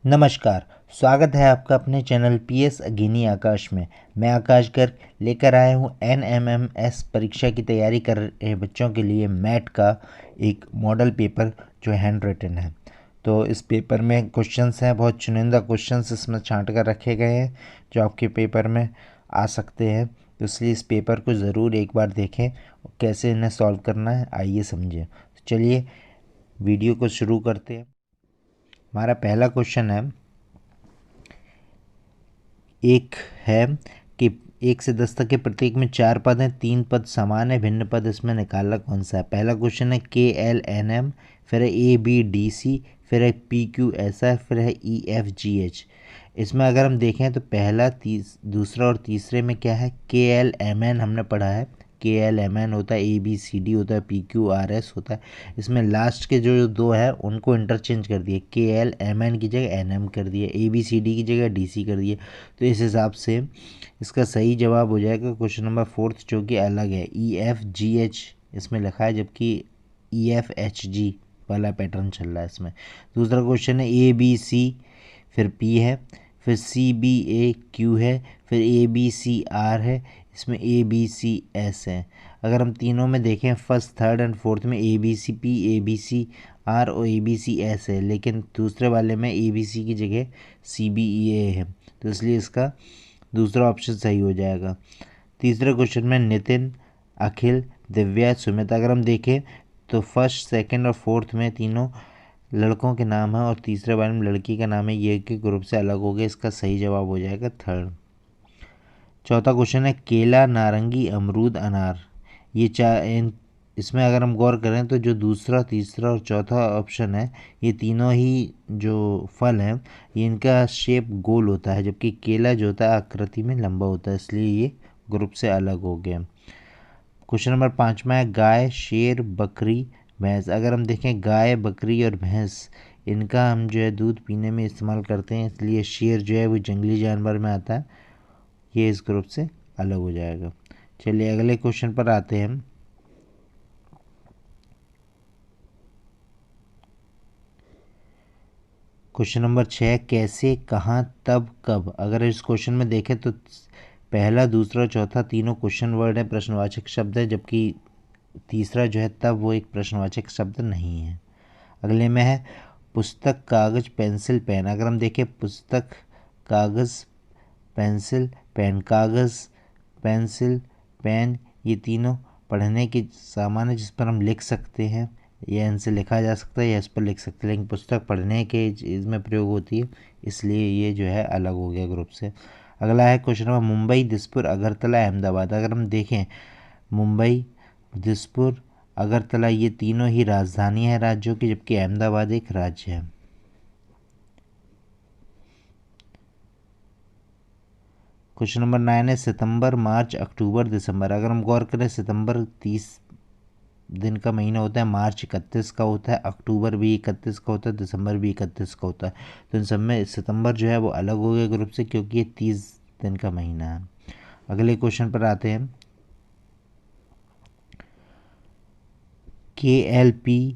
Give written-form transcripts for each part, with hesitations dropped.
नमस्कार। स्वागत है आपका अपने चैनल पीएस अगिनी आकाश में। मैं आकाश गर्ग लेकर आया हूँ एनएमएमएस परीक्षा की तैयारी कर रहे बच्चों के लिए मैट का एक मॉडल पेपर जो हैंड रिटन है। तो इस पेपर में क्वेश्चंस हैं, बहुत चुनिंदा क्वेश्चंस इसमें छांट कर रखे गए हैं जो आपके पेपर में आ सकते हैं। तो इसलिए इस पेपर को ज़रूर एक बार देखें और कैसे इन्हें सॉल्व करना है आइए समझें। तो चलिए वीडियो को शुरू करते हैं। हमारा पहला क्वेश्चन है, एक है कि 1 से 10 तक के प्रत्येक में 4 पद हैं, 3 पद समान है, भिन्न पद इसमें निकालना कौन सा है। पहला क्वेश्चन है KLNM, फिर है ABDC, फिर है PQSR, फिर है EFGH। इसमें अगर हम देखें तो पहला दूसरा और तीसरे में क्या है, KLMN हमने पढ़ा है। KLMN होता है, ABCD होता है, PQRS होता है। इसमें लास्ट के जो दो है उनको इंटरचेंज कर दिए, KLMN की जगह NM कर दिए, ABCD की जगह DC कर दिए। तो इस हिसाब से इसका सही जवाब हो जाएगा क्वेश्चन नंबर 4 जो कि अलग है, EFGH इसमें लिखा है, जबकि EFHG वाला पैटर्न चल रहा है इसमें। दूसरा क्वेश्चन है ABC, फिर P है, फिर CBAQ है, फिर ABCR है, इसमें ABCS है। अगर हम तीनों में देखें फर्स्ट थर्ड एंड फोर्थ में ABCP ABCR और ABCS है, लेकिन दूसरे वाले में ABC की जगह CBEA है, तो इसलिए इसका दूसरा ऑप्शन सही हो जाएगा। तीसरे क्वेश्चन में नितिन, अखिल, दिव्या, सुमित। अगर हम देखें तो फर्स्ट सेकंड और फोर्थ में तीनों लड़कों के नाम है और तीसरे वाले में लड़की का नाम है, ये के ग्रुप से अलग हो गया, इसका सही जवाब हो जाएगा थर्ड। चौथा क्वेश्चन है केला, नारंगी, अमरूद, अनार। ये इसमें अगर हम गौर करें तो जो दूसरा तीसरा और चौथा ऑप्शन है, ये तीनों ही जो फल हैं ये इनका शेप गोल होता है, जबकि केला जो होता है आकृति में लंबा होता है, इसलिए ये ग्रुप से अलग हो गया। क्वेश्चन नंबर 5 में है गाय, शेर, बकरी, भैंस। अगर हम देखें गाय, बकरी और भैंस इनका हम जो है दूध पीने में इस्तेमाल करते हैं, इसलिए शेर जो है वो जंगली जानवर में आता है, ये इस ग्रुप से अलग हो जाएगा। चलिए अगले क्वेश्चन पर आते हैं। क्वेश्चन नंबर 6, कैसे, कहाँ, तब, कब। अगर इस क्वेश्चन में देखें तो पहला दूसरा चौथा तीनों क्वेश्चन वर्ड है, प्रश्नवाचक शब्द है, जबकि तीसरा जो है तब वो एक प्रश्नवाचक शब्द नहीं है। अगले में है पुस्तक, कागज, पेंसिल, पेन। अगर हम देखें पुस्तक, कागज, पेंसिल, पेन। कागज़, पेंसिल, पेन ये तीनों पढ़ने के सामान है जिस पर हम लिख सकते हैं, या इनसे लिखा जा सकता है या इस पर लिख सकते हैं, लेकिन पुस्तक पढ़ने के इसमें प्रयोग होती है, इसलिए ये जो है अलग हो गया ग्रुप से। अगला है क्वेश्चन नंबर मुंबई, दिसपुर, अगरतला, अहमदाबाद। अगर हम देखें मुंबई, दिसपुर, अगरतला ये तीनों ही राजधानी है राज्यों की, जबकि अहमदाबाद एक राज्य है। क्वेश्चन नंबर 9 है सितंबर, मार्च, अक्टूबर, दिसंबर। अगर हम गौर करें सितंबर 30 दिन का महीना होता है, मार्च 31 का होता है, अक्टूबर भी 31 का होता है, दिसंबर भी 31 का होता है। तो इन सब में सितंबर जो है वो अलग हो गया ग्रुप से, क्योंकि ये 30 दिन का महीना है। अगले क्वेश्चन पर आते हैं। KLPBCFCDG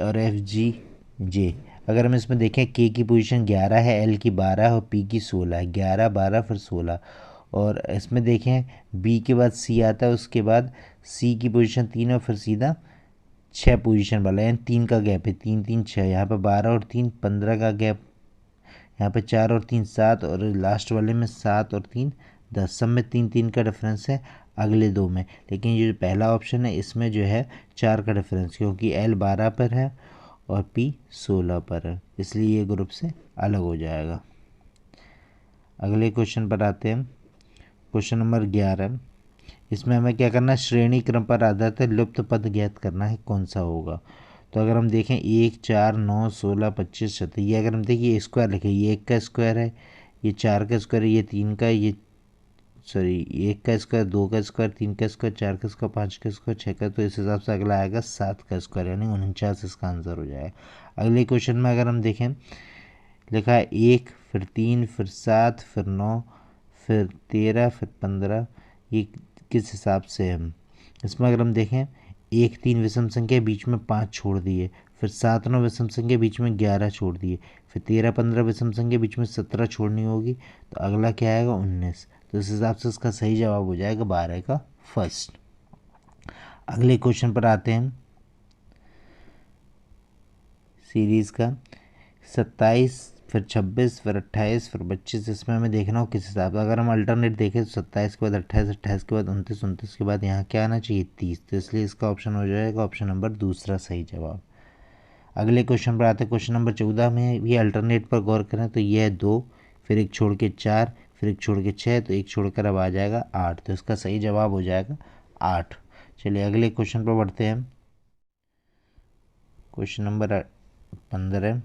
और FGJ। अगर हम इसमें देखें के की पोजीशन 11 है, एल की 12 और पी की 16 है, 11 12 फिर 16। और इसमें देखें बी के बाद सी आता है, उसके बाद सी की पोजीशन 3 और फिर सीधा 6 पोजीशन वाला, यानी 3 का गैप है, 3 3 6। यहाँ पर 12 और 3 15 का गैप, यहाँ पे 4 और 3 7 और लास्ट वाले में 7 और 3 10। सब में 3 3 का डिफरेंस है अगले दो में, लेकिन ये जो पहला ऑप्शन है इसमें जो है 4 का डिफरेंस, क्योंकि एल 12 पर है और पी 16 पर है, इसलिए ये ग्रुप से अलग हो जाएगा। अगले क्वेश्चन पर आते हैं। क्वेश्चन नंबर 11, इसमें हमें क्या करना है, श्रेणी क्रम पर आधारित लुप्त पद ज्ञात करना है, कौन सा होगा। तो अगर हम देखें 1 4 9 16 25 36, ये अगर हम देखें ये स्क्वायर लिखे, ये 1 का स्क्वायर है, ये 4 का स्क्वायर है, ये 3 का, ये सॉरी 1 का स्क्वायर, 2 का स्क्वायर, 3 का स्क्वायर, 4 का स्क्वायर, 5 का स्क्वायर, 6 का। तो इस हिसाब से अगला आएगा 7 का स्क्वायर, यानी 49 इसका आंसर हो जाएगा। अगले क्वेश्चन में अगर हम देखें लिखा है 1 फिर 3 फिर 7 फिर 9 फिर 13 फिर 15, ये किस हिसाब से है। इसमें अगर हम देखें 1 3 विषम संख्या, बीच में 5 छोड़ दिए, फिर 7 9 विषम संख्या बीच में 11 छोड़ दिए, फिर 13 15 विषम संख्या बीच में 17 छोड़नी होगी, तो अगला क्या आएगा 19। तो इस हिसाब से इसका सही जवाब हो जाएगा 12 का फर्स्ट। अगले क्वेश्चन पर आते हैं सीरीज़ का 27 फिर 26 फिर 28 फिर 25। इसमें हमें देखना हो किस हिसाब से, अगर हम अल्टरनेट देखें तो 27 के बाद 28, 28 के बाद 29, 29 के बाद यहाँ क्या आना चाहिए 30, तो इसलिए इसका ऑप्शन हो जाएगा ऑप्शन नंबर दूसरा सही जवाब। अगले क्वेश्चन पर आते हैं क्वेश्चन नंबर 14 में भी अल्टरनेट पर गौर करें तो ये है 2, फिर एक छोड़ के 4, फिर एक छोड़ के 6, तो एक छोड़कर अब आ जाएगा 8, तो इसका सही जवाब हो जाएगा 8। चलिए अगले क्वेश्चन पर बढ़ते हैं। क्वेश्चन नंबर 15,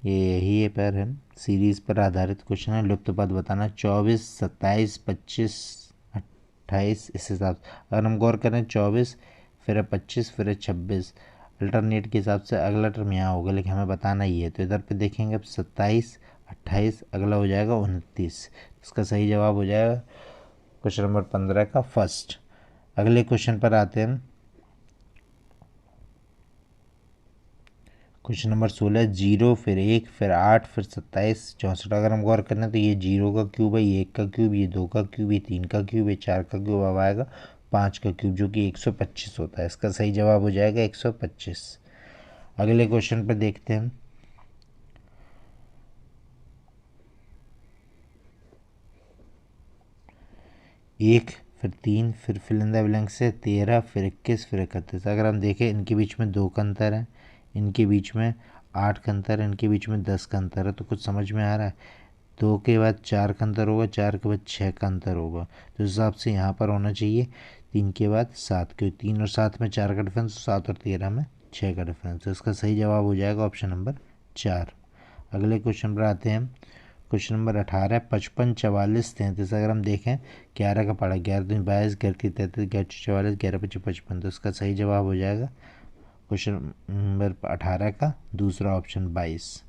ये यही है पर है सीरीज़ पर आधारित क्वेश्चन है। लुप्त पद बताना 24 27 25 28। इस हिसाब से अगर हम गौर करें 24 फिर है 25 फिर है 26, अल्टरनेट के हिसाब से अगला टर्म यहाँ होगा, लेकिन हमें बताना ही है, तो इधर पे देखेंगे अब 27 28, अगला हो जाएगा 29। इसका सही जवाब हो जाएगा क्वेश्चन नंबर 15 का फर्स्ट। अगले क्वेश्चन पर आते हैं क्वेश्चन नंबर 16, 0 फिर 1 फिर 8 फिर 27 64। अगर हम गौर करें तो ये 0 का क्यूब है, ये 1 का क्यूब, ये 2 का क्यूब, ये 3 का क्यूब, ये 4 का क्यूब, अब आएगा 5 का क्यूब जो कि 125 होता है। इसका सही जवाब हो जाएगा 125। अगले क्वेश्चन पर देखते हैं 1 फिर 3 फिर फिल इन द ब्लैंक से 13 फिर 21 फिर 31। अगर हम देखें इनके बीच में 2 का अंतर है, इनके बीच में 8 का अंतर है, इनके बीच में 10 का अंतर है, तो कुछ समझ में आ रहा है। 2 के बाद 4 का अंतर होगा, 4 के बाद 6 का अंतर होगा, तो उस हिसाब से यहाँ पर होना चाहिए 3 के बाद 7, क्योंकि 3 और 7 में 4 का डिफरेंस, 7 और 13 में 6 का डिफरेंस, तो इसका सही जवाब हो जाएगा ऑप्शन नंबर 4। अगले क्वेश्चन पर आते हैं क्वेश्चन नंबर 18, 55 44 33। अगर हम देखें 11 का पढ़ा 11 दूनी 22, 11 की 33, 11 44, 11 पच्चीस 55, तो इसका सही जवाब हो जाएगा क्वेश्चन नंबर 18 का दूसरा ऑप्शन 22।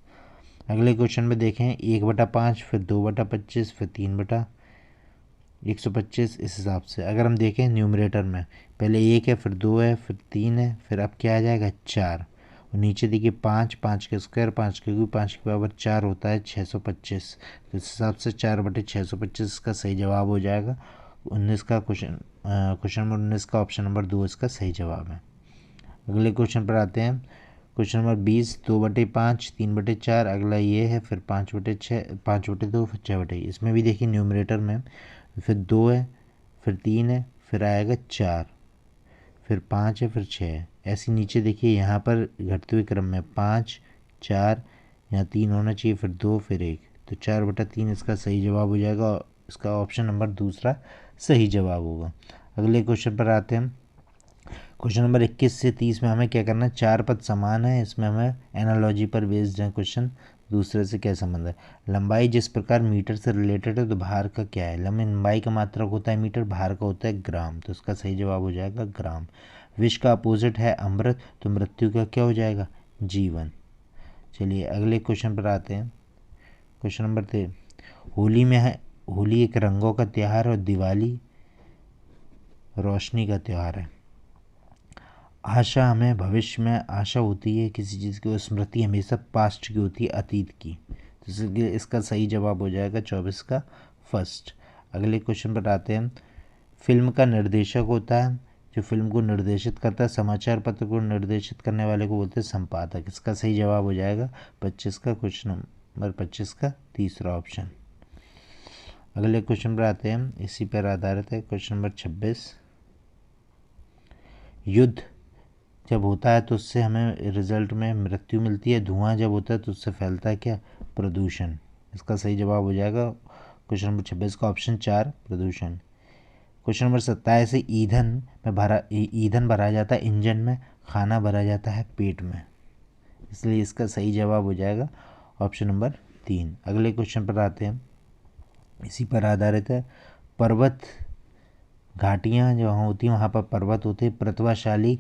अगले क्वेश्चन में देखें 1/5 फिर 2/25 फिर 3/125। इस हिसाब से अगर हम देखें न्यूमरेटर में पहले 1 है फिर 2 है फिर 3 है फिर अब क्या आ जाएगा 4, और नीचे देखिए 5, 5 के स्क्वायर 5 के क्यूब 5 के बराबर 4 होता है 625, तो इस हिसाब से 4/625 का सही जवाब हो जाएगा 19 का क्वेश्चन नंबर 19 का ऑप्शन नंबर 2 इसका सही जवाब है। अगले क्वेश्चन पर आते हैं क्वेश्चन नंबर 20, 2/5 3/4, अगला ये है फिर 5/6 5/2 फिर 6/, इसमें भी देखिए न्यूमरेटर में फिर 2 है फिर 3 है फिर आएगा 4 फिर 5 है फिर 6 है, ऐसे नीचे देखिए यहाँ पर घटते हुए क्रम में 5 4, यहाँ 3 होना चाहिए फिर 2 फिर 1, तो 4/3 इसका सही जवाब हो जाएगा, इसका ऑप्शन नंबर दूसरा सही जवाब होगा। अगले क्वेश्चन पर आते हैं क्वेश्चन नंबर 21 से 30 में हमें क्या करना है, 4 पद समान है, इसमें हमें एनालॉजी पर बेस्ड है क्वेश्चन, दूसरे से क्या संबंध है। लंबाई जिस प्रकार मीटर से रिलेटेड है तो भार का क्या है, लंबाई का मात्रक होता है मीटर, भार का होता है ग्राम, तो इसका सही जवाब हो जाएगा ग्राम। विष का अपोजिट है अमृत, तो मृत्यु का क्या हो जाएगा जीवन। चलिए अगले क्वेश्चन पर आते हैं क्वेश्चन नंबर 3, होली में है, होली एक रंगों का त्यौहार और दिवाली रोशनी का त्यौहार है। आशा हमें भविष्य में आशा होती है किसी चीज़ की, स्मृति हमेशा पास्ट की होती है अतीत की, तो इसलिए इसका सही जवाब हो जाएगा 24 का फर्स्ट। अगले क्वेश्चन पर आते हैं फिल्म का निर्देशक होता है, जो फिल्म को निर्देशित करता है, समाचार पत्र को निर्देशित करने वाले को बोलते हैं संपादक, इसका सही जवाब हो जाएगा 25 का क्वेश्चन नंबर 25 का तीसरा ऑप्शन। अगले क्वेश्चन पर आते हैं इसी पर आधारित है क्वेश्चन नंबर 26, युद्ध जब होता है तो उससे हमें रिजल्ट में मृत्यु मिलती है, धुआं जब होता है तो उससे फैलता है क्या प्रदूषण, इसका सही जवाब हो जाएगा क्वेश्चन नंबर 26 का ऑप्शन 4 प्रदूषण। क्वेश्चन नंबर 27 से ईंधन भरा जाता है इंजन में, खाना भरा जाता है पेट में, इसलिए इसका सही जवाब हो जाएगा ऑप्शन नंबर 3। अगले क्वेश्चन पर आते हैं इसी पर आधारित है, पर्वत घाटियाँ जहाँ होती हैं वहाँ पर पर्वत होते हैं, प्रतिभाशाली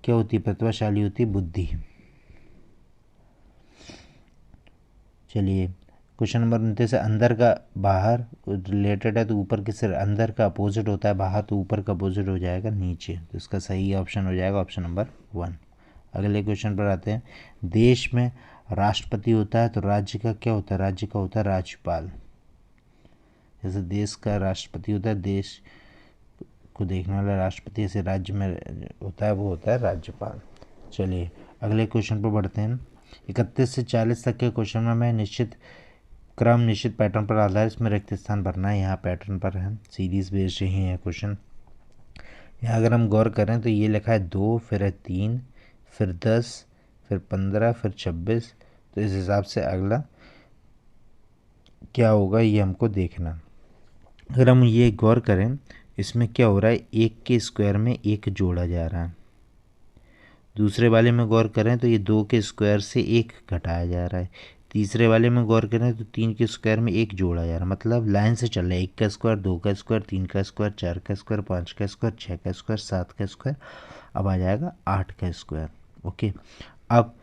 क्या होती है, प्रतिभाशाली होती है बुद्धि। चलिए क्वेश्चन नंबर 29 है अंदर का बाहर रिलेटेड है तो ऊपर के सिर अंदर का अपोजिट होता है, बाहर तो ऊपर का अपोजिट हो जाएगा नीचे, तो इसका सही ऑप्शन हो जाएगा ऑप्शन नंबर 1। अगले क्वेश्चन पर आते हैं। देश में राष्ट्रपति होता है तो राज्य का क्या होता है? राज्य का होता है राज्यपाल। जैसे देश का राष्ट्रपति होता है, देश को देखने वाला राष्ट्रपति, ऐसे राज्य में होता है वो होता है राज्यपाल। चलिए अगले क्वेश्चन पर बढ़ते हैं। 31 से 40 तक के क्वेश्चन में मैं निश्चित क्रम निश्चित पैटर्न पर आधारित इसमें रिक्त स्थान भरना है। यहाँ पैटर्न पर है, सीरीज बेस्ड ही है क्वेश्चन। यहाँ अगर हम गौर करें तो ये लिखा है 2, फिर है 3, फिर 10, फिर 15, फिर 26, तो इस हिसाब से अगला क्या होगा ये हमको देखना। अगर हम ये गौर करें इसमें क्या हो रहा है, 1 के स्क्वायर में 1 जोड़ा जा रहा है। दूसरे वाले में गौर करें तो ये 2 के स्क्वायर से 1 घटाया जा रहा है। तीसरे वाले में गौर करें तो 3 के स्क्वायर में 1 जोड़ा जा रहा है। मतलब लाइन से चल रहा है, 1 का स्क्वायर, 2 का स्क्वायर, 3 का स्क्वायर, 4 का स्क्वायर, 5 का स्क्वायर, 6 का स्क्वायर, 7 का स्क्वायर, अब आ जाएगा 8 का स्क्वायर। ओके, अब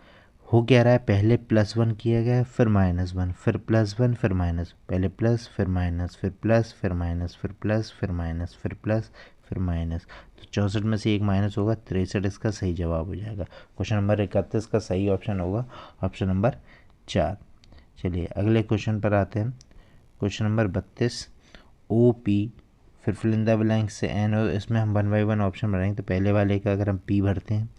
हो क्या रहा है, पहले +1 किया गया फिर -1, फिर +1 फिर माइनस, पहले प्लस फिर माइनस, फिर प्लस फिर माइनस, फिर प्लस फिर माइनस, फिर प्लस फिर माइनस, तो 64 में से 1 माइनस होगा, 63 इसका सही जवाब हो जाएगा। क्वेश्चन नंबर 31 का सही ऑप्शन होगा ऑप्शन नंबर 4। चलिए अगले क्वेश्चन पर आते हैं। क्वेश्चन नंबर 32, OP फिर फिल इन द ब्लैंक से एन हो, इसमें हम 1 बाई 1 ऑप्शन बनाएंगे। तो पहले वाले का अगर हम P भरते हैं,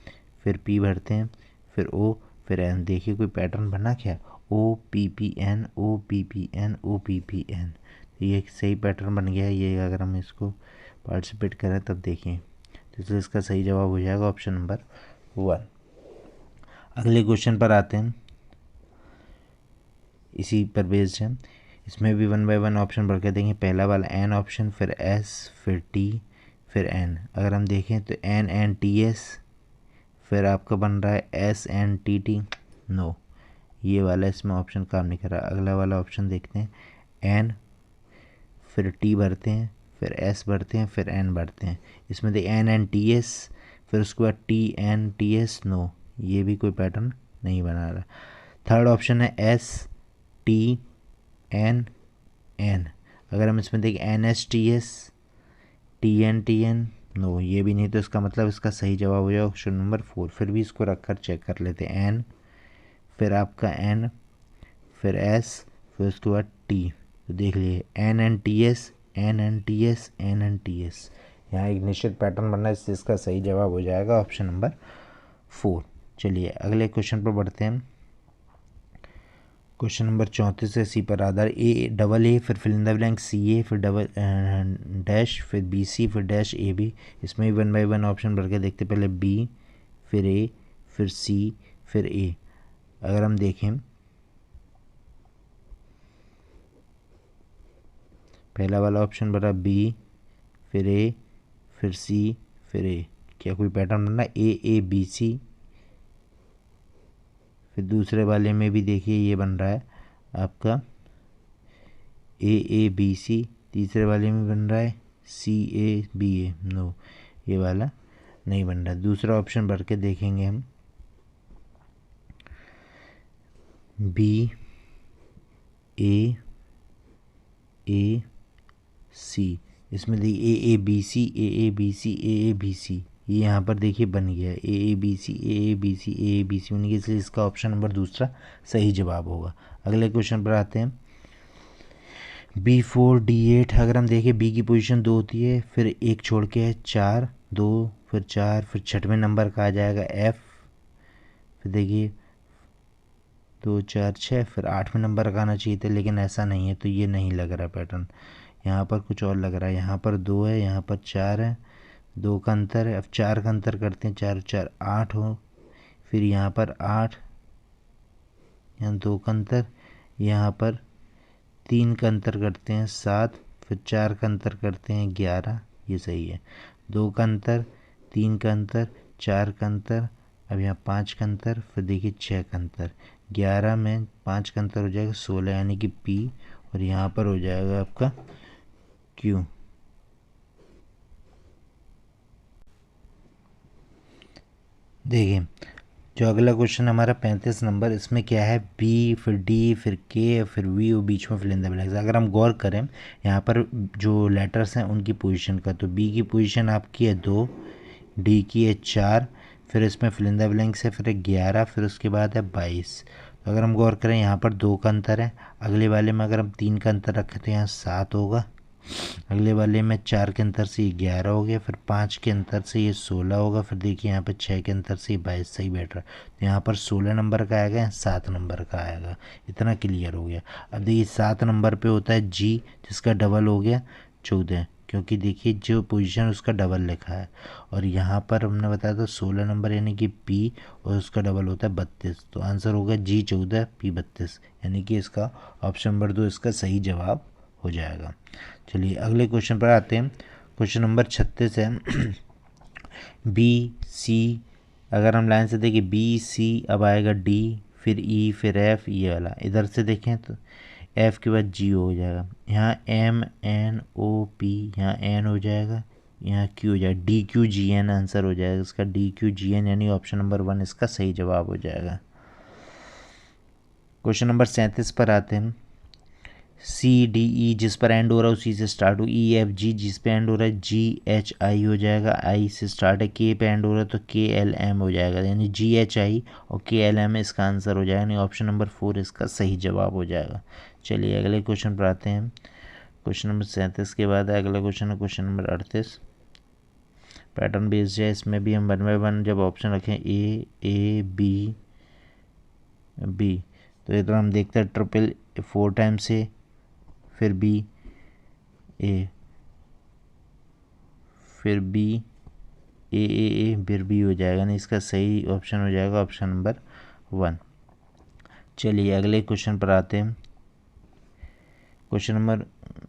फिर P भरते हैं, फिर O, फिर N, देखिए कोई पैटर्न बना क्या, OPPN OPPN OPPN, तो ये एक सही पैटर्न बन गया है। ये अगर हम इसको पार्टिसिपेट करें तब देखिए, तो इसलिए इसका सही जवाब हो जाएगा ऑप्शन नंबर 1। अगले क्वेश्चन पर आते हैं, इसी पर बेस्ड है। इसमें भी 1 बाई 1 ऑप्शन बढ़ के देंगे। पहला वाला N ऑप्शन, फिर S, फिर T, फिर N। अगर हम देखें तो NNTS, फिर आपका बन रहा है SNTT, नो, ये वाला इसमें ऑप्शन काम नहीं कर रहा। अगला वाला ऑप्शन देखते हैं, N, फिर T भरते हैं, फिर S भरते हैं, फिर N भरते हैं। इसमें देख NNTS, फिर उसके बाद TNTS, नो, ये भी कोई पैटर्न नहीं बना रहा। थर्ड ऑप्शन है STNN, अगर हम इसमें देखें NSTS, TNTN, नो, ये भी नहीं, तो इसका मतलब इसका सही जवाब हो जाएगा ऑप्शन नंबर 4। फिर भी इसको रखकर चेक कर लेते हैं। N, फिर आपका N, फिर S, फिर उसके बाद T, तो देख लीजिए NNTS NNTS NNTS, यहाँ एक निश्चित पैटर्न बनना है, इससे इसका सही जवाब हो जाएगा ऑप्शन नंबर 4। चलिए अगले क्वेश्चन पर बढ़ते हैं। क्वेश्चन नंबर 34 है, सी पर आधार A फिर fill in the blank CA, फिर डबल डैश, फिर BC, फिर डैश AB। इसमें भी 1 बाई 1 ऑप्शन भर के देखते, पहले B, फिर A, फिर C, फिर A। अगर हम देखें पहला वाला ऑप्शन भरा B, फिर A, फिर C, फिर A, क्या कोई पैटर्न बनना है, AABC। फिर दूसरे वाले में भी देखिए ये बन रहा है आपका AABC, तीसरे वाले में बन रहा है CABA, नो, ये वाला नहीं बन रहा। दूसरा ऑप्शन भर के देखेंगे हम, BAAC, इसमें देखिए AABC, ये यहाँ पर देखिए बन गया है AABC बन गया, इसलिए इसका ऑप्शन नंबर दूसरा सही जवाब होगा। अगले क्वेश्चन पर आते हैं। B4 D8, अगर हम देखें B की पोजीशन 2 होती है, फिर एक छोड़ के है 4, 2, फिर 4, फिर 6वें नंबर का आ जाएगा F, फिर देखिए 2 4 6, फिर 8वें नंबर का आना चाहिए था, लेकिन ऐसा नहीं है, तो ये नहीं लग रहा पैटर्न। यहाँ पर कुछ और लग रहा है, यहाँ पर 2 है, यहाँ पर 4 है, 2 का अंतर है। अब 4 का अंतर करते हैं, 4 4 8 हो, फिर यहाँ पर 8, यहाँ 2 का अंतर, यहाँ पर 3 का अंतर करते हैं 7, फिर 4 का अंतर करते हैं 11, ये सही है। 2 का अंतर, 3 का अंतर, 4 का अंतर, अब यहाँ 5 का अंतर, फिर देखिए 6 का अंतर, 11 में 5 का अंतर हो जाएगा 16, यानी कि P, और यहाँ पर हो जाएगा आपका Q। देखिए जो अगला क्वेश्चन हमारा 35 नंबर, इसमें क्या है, बी फिर डी फिर के फिर वी और बीच में फिल इन द ब्लैंक्स। अगर हम गौर करें यहाँ पर जो लेटर्स हैं उनकी पोजीशन का, तो बी की पोजीशन आपकी है 2, डी की है 4, फिर इसमें फिल इन द ब्लैंक्स है, फिर 11, फिर उसके बाद है 22। तो अगर हम गौर करें यहाँ पर 2 का अंतर है, अगले वाले में अगर हम 3 का अंतर रखें तो यहाँ 7 होगा, अगले वाले में 4 के अंतर से ये 11 हो गया, फिर 5 के अंतर से ये 16 होगा, फिर देखिए यहाँ पर 6 के अंतर से ये 22 सही बैठ रहा है। तो यहाँ पर 16 नंबर का आएगा, 7 नंबर का आएगा। इतना क्लियर हो गया। अब देखिए 7 नंबर पे होता है जी, जिसका डबल हो गया 14, क्योंकि देखिए जो पोजीशन उसका डबल लिखा है, और यहाँ पर हमने बताया था 16 नंबर यानी कि पी, और उसका डबल होता है 32। तो आंसर होगा जी 14 पी 32, यानी कि इसका ऑप्शन नंबर 2 इसका सही जवाब हो जाएगा। चलिए अगले क्वेश्चन पर आते हैं। क्वेश्चन नंबर 36 है बी सी। अगर हम लाइन से देखें बी सी, अब आएगा डी, फिर ई, फिर एफ, ये वाला इधर से देखें तो एफ के बाद जी हो जाएगा, यहाँ एम एन ओ पी, यहाँ एन हो जाएगा, यहाँ क्यू हो जाएगा, D Q G N answer हो जाएगा इसका, डी क्यू जी एन, यानी ऑप्शन नंबर 1 इसका सही जवाब हो जाएगा। क्वेश्चन नंबर 37 पर आते हैं। सी डी ई जिस पर एंड हो रहा है उसी से स्टार्ट हो, ई एफ जी जिस पे एंड हो रहा है जी एच आई हो जाएगा, आई से स्टार्ट है, के पे एंड हो रहा है तो के एल एम हो जाएगा, यानी जी एच आई और के एल एम इसका आंसर हो जाएगा, यानी ऑप्शन नंबर 4 इसका सही जवाब हो जाएगा। चलिए अगले क्वेश्चन पर आते हैं। क्वेश्चन नंबर 37 के बाद अगला क्वेश्चन है क्वेश्चन नंबर 38। पैटर्न बेस्ड है, इसमें भी हम 1 बाय 1 जब ऑप्शन रखें ए बी बी, तो इधर हम देखते हैं ट्रिपल 4 टाइम्स ए, फिर बी ए, फिर बी ए फिर बी हो जाएगा, नहीं इसका सही ऑप्शन हो जाएगा ऑप्शन नंबर 1। चलिए अगले क्वेश्चन पर आते हैं। क्वेश्चन नंबर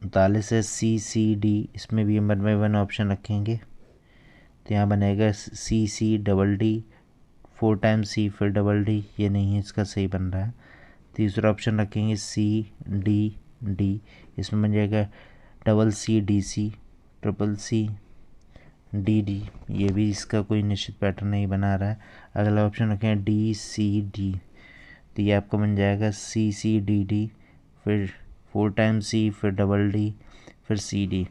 39 है सी सी डी, इसमें भी हम 1 बाय 1 ऑप्शन रखेंगे, तो यहाँ बनेगा C C double D, 4 times C फिर डबल डी, ये नहीं है इसका सही बन रहा है। तीसरा ऑप्शन रखेंगे सी डी डी, इसमें बन जाएगा double C D C, triple C D D, ये भी इसका कोई निश्चित पैटर्न नहीं बना रहा है। अगला ऑप्शन रखें डी सी डी, तो ये आपका बन जाएगा सी सी डी डी, फिर 4 टाइम्स सी फिर डबल डी फिर C D,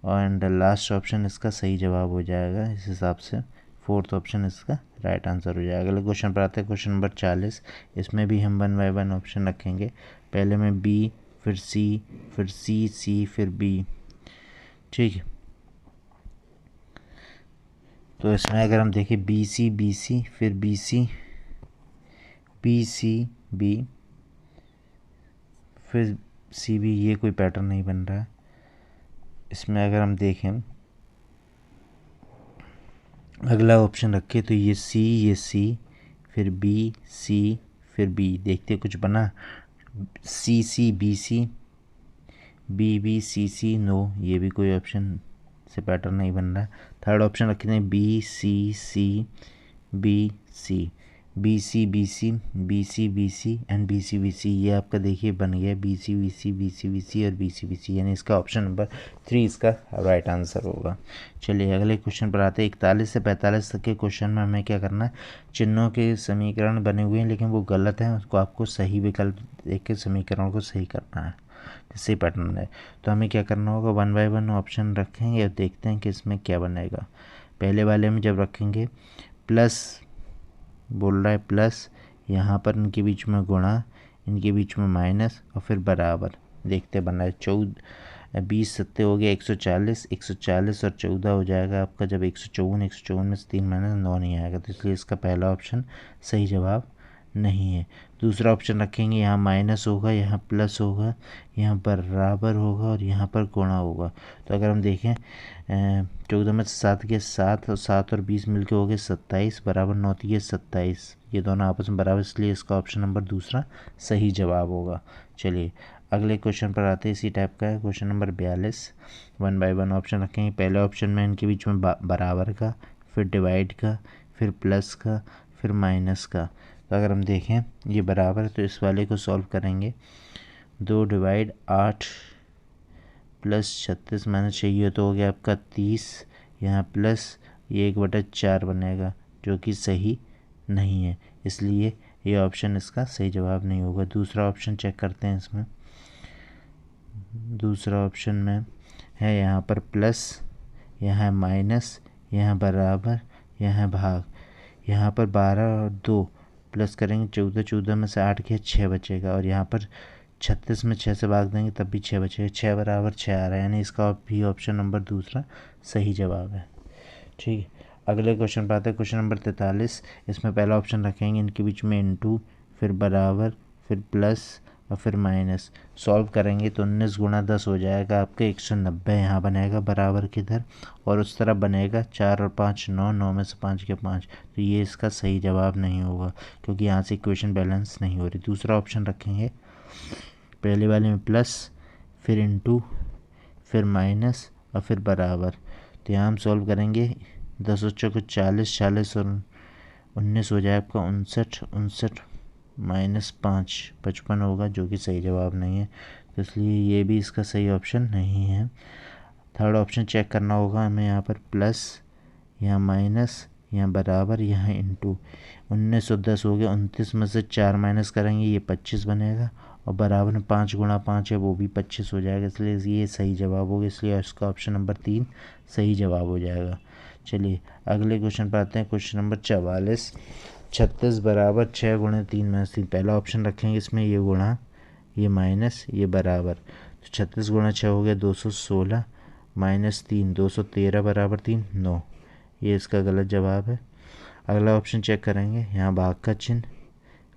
and last option इसका सही जवाब हो जाएगा। इस हिसाब से 4th ऑप्शन इसका राइट आंसर हो जाएगा। अगले क्वेश्चन पर आते हैं क्वेश्चन नंबर 40। इसमें भी हम 1 बाय 1 ऑप्शन रखेंगे, पहले में बी, फिर सी, फिर सी सी, फिर बी, ठीक है। तो इसमें अगर हम देखें बी सी फिर बी सी बी फिर सी बी, ये कोई पैटर्न नहीं बन रहा है। इसमें अगर हम देखें अगला ऑप्शन रखें तो ये सी फिर बी सी फिर बी, देखते कुछ बना, C B C B C no, ये भी कोई ऑप्शन से पैटर्न नहीं बन रहा है। थर्ड ऑप्शन रखते हैं B C B C and B C, ये आपका देखिए बन गया बी सी और बी सी, यानी इसका ऑप्शन नंबर 3 इसका राइट आंसर होगा। चलिए अगले क्वेश्चन पर आते हैं। 41 से 45 तक के क्वेश्चन में हमें क्या करना है, चिन्हों के समीकरण बने हुए हैं लेकिन वो गलत है, उसको आपको सही विकल्प देख के समीकरण को सही करना है, सही पैटर्न है। तो हमें क्या करना होगा, 1 बाय 1 ऑप्शन रखेंगे और देखते हैं कि इसमें क्या बनेगा। पहले वाले में जब रखेंगे प्लस बोल रहा है प्लस, यहाँ पर इनके बीच में गुणा, इनके बीच में माइनस और फिर बराबर, देखते बना है 20 सत्ते हो गया 140 और 14 हो जाएगा आपका जब 154 में से 3 माइनस 9 नहीं आएगा, तो इसलिए इसका पहला ऑप्शन सही जवाब नहीं है। दूसरा ऑप्शन रखेंगे, यहाँ माइनस होगा, यहाँ प्लस होगा, यहाँ बराबर होगा और यहाँ पर गुणा होगा। तो अगर हम देखें 14 में से 7 के 7 और 7 और 20 मिलके हो गए 27, बराबर 9 के 27, ये दोनों आपस में बराबर, इसलिए इसका ऑप्शन नंबर दूसरा सही जवाब होगा। चलिए अगले क्वेश्चन पर आते हैं, इसी टाइप का है क्वेश्चन नंबर 42। 1 बाय 1 ऑप्शन रखेंगे, पहले ऑप्शन में इनके बीच में बराबर का, फिर डिवाइड का, फिर प्लस का, फिर माइनस का। तो अगर हम देखें ये बराबर है तो इस वाले को सॉल्व करेंगे, 2 डिवाइड 8 प्लस 36 माइनस 6 तो हो गया आपका 30, यहाँ प्लस ये 1/4 बनेगा जो कि सही नहीं है, इसलिए ये ऑप्शन इसका सही जवाब नहीं होगा। दूसरा ऑप्शन चेक करते हैं इसमें। दूसरा ऑप्शन में है यहाँ पर प्लस, यहाँ है माइनस, यहाँ बराबर, यहाँ है भाग। यहाँ पर 12 और 2 प्लस करेंगे 14, 14 में से 8 गया 6 बचेगा, और यहाँ पर 36 में 6 से भाग देंगे तब भी 6 बचेगा। 6 बराबर 6 आ रहा है, यानी इसका भी ऑप्शन नंबर दूसरा सही जवाब है। ठीक है, अगले क्वेश्चन पर आते हैं। Question number 43। इसमें पहला ऑप्शन रखेंगे, इनके बीच में इनटू, फिर बराबर, फिर प्लस और फिर माइनस। सॉल्व करेंगे तो 19 गुणा 10 हो जाएगा आपके 190 यहाँ बनेगा बराबर की इधर, और उस तरफ बनेगा 4 और 5 9, 9 में से 5 के 5। तो ये इसका सही जवाब नहीं होगा, क्योंकि यहाँ से इक्वेशन बैलेंस नहीं हो रही। दूसरा ऑप्शन रखेंगे, पहले वाले में प्लस, फिर इनटू, फिर माइनस और फिर बराबर। तो यहाँ हम सॉल्व करेंगे, 10 और 4 को 40, 40 और 19 हो जाए आपका 59, 59 माइनस 5 55 होगा, जो कि सही जवाब नहीं है। तो इसलिए ये भी इसका सही ऑप्शन नहीं है। थर्ड ऑप्शन चेक करना होगा हमें, यहाँ पर प्लस, यहाँ माइनस, यहाँ बराबर, यहाँ इनटू। 19 और 10 हो गया, 29 में से 4 माइनस करेंगे ये 25 बनेगा, और बराबर में 5 गुणा 5 है वो भी 25 हो जाएगा, इसलिए ये सही जवाब होगा। इसलिए इसका ऑप्शन नंबर 3 सही जवाब हो जाएगा। चलिए अगले क्वेश्चन पर आते हैं। Question number 44। 36 बराबर 6 गुणे 3 में 3। पहला ऑप्शन रखेंगे इसमें, ये गुणा, ये माइनस, ये बराबर। तो 36 गुणा 6 हो गया 216, माइनस 3 213 बराबर 3 9। ये इसका गलत जवाब है। अगला ऑप्शन चेक करेंगे, यहाँ भाग का चिन्ह,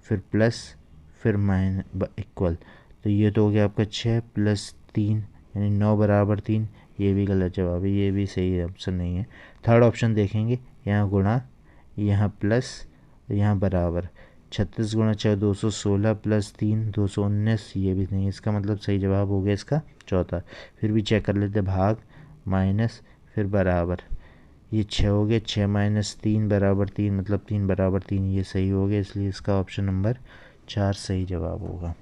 फिर प्लस, फिर माइनस इक्वल। तो ये तो हो गया आपका 6 प्लस 3 यानी 9 बराबर 3। ये भी गलत जवाब है, ये भी सही ऑप्शन नहीं है। थर्ड ऑप्शन देखेंगे, यहाँ गुणा, यहाँ प्लस, यहाँ बराबर। 36 गुणा 6 216 प्लस 3 219, ये भी नहीं है। इसका मतलब सही जवाब हो गया इसका चौथा। फिर भी चेक कर लेते, भाग, माइनस, फिर बराबर। ये 6 हो गया, 6 माइनस 3 बराबर 3, मतलब 3 बराबर 3, ये सही हो गया, इसलिए इसका ऑप्शन नंबर 4 सही जवाब होगा।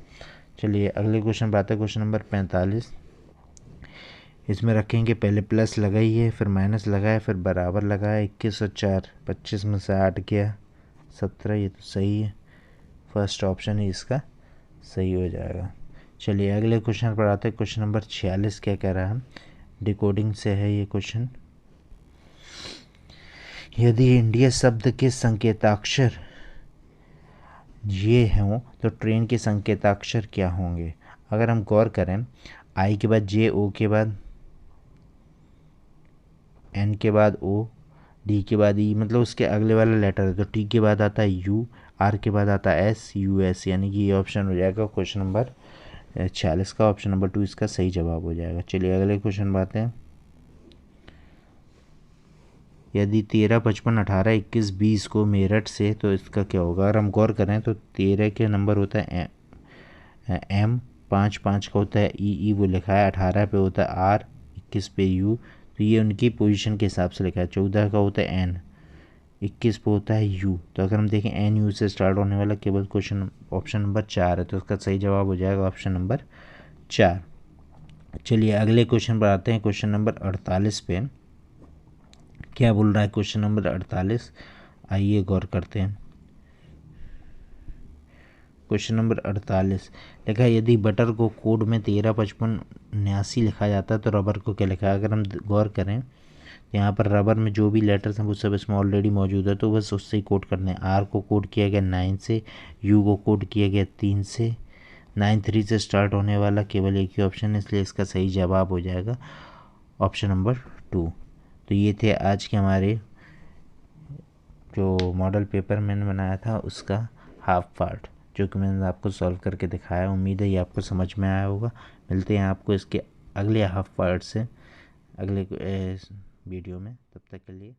चलिए अगले क्वेश्चन पर आते हैं। Question number 45। इसमें रखेंगे, पहले प्लस लगाइए, फिर माइनस लगाए, फिर बराबर लगाए। 21 और 4 25 में से 8 गया 17, ये तो सही है। फर्स्ट ऑप्शन ही इसका सही हो जाएगा। चलिए अगले क्वेश्चन पर आते हैं। क्वेश्चन नंबर 46 क्या कह रहा है, डिकोडिंग से है ये क्वेश्चन। यदि इंडिया शब्द के संकेताक्षर ये हों तो ट्रेन के संकेताक्षर क्या होंगे। अगर हम गौर करें, आई के बाद जे, ओ के बाद एन के बाद ओ, डी के बाद ई, मतलब उसके अगले वाला लेटर है। तो टी के बाद आता है यू, आर के बाद आता है एस, यू एस, यानी कि ये ऑप्शन हो जाएगा क्वेश्चन नंबर 46 का ऑप्शन नंबर 2 इसका सही जवाब हो जाएगा। चलिए अगले क्वेश्चन बात है। यदि 13, 55, 18, 21, 20 को मेरठ से, तो इसका क्या होगा। अगर हम गौर करें तो 13 के नंबर होता है एम, 5 5 का होता है ई, वो लिखा है। 18 पे होता है आर, 21 पे यू, तो ये उनकी पोजीशन के हिसाब से लिखा है। 14 का होता है एन, 21 पे होता है यू। तो अगर हम देखें एन यू से स्टार्ट होने वाला केवल क्वेश्चन ऑप्शन नंबर 4 है, तो इसका सही जवाब हो जाएगा ऑप्शन नंबर 4। चलिए अगले क्वेश्चन पर आते हैं। क्वेश्चन नंबर 48 पे क्या बोल रहा है। क्वेश्चन नंबर 48, आइए गौर करते हैं। क्वेश्चन नंबर 48 लिखा है, यदि बटर को कोड में 13, 55, 89 लिखा जाता है तो रबर को क्या लिखा है। अगर हम गौर करें, यहाँ पर रबर में जो भी लेटर्स हैं वो सब इसमें ऑलरेडी मौजूद है, तो बस उससे ही कोड करने हैं। आर को कोड किया गया 9 से, यू को कोड किया गया 3 से, 93 से स्टार्ट होने वाला केवल एक ही ऑप्शन है, इसलिए इसका सही जवाब हो जाएगा ऑप्शन नंबर 2। तो ये थे आज के हमारे जो मॉडल पेपर मैंने बनाया था उसका हाफ पार्ट, जो कि मैंने आपको सॉल्व करके दिखाया। उम्मीद है ये आपको समझ में आया होगा। मिलते हैं आपको इसके अगले हाफ पार्ट से अगले वीडियो में, तब तक के लिए।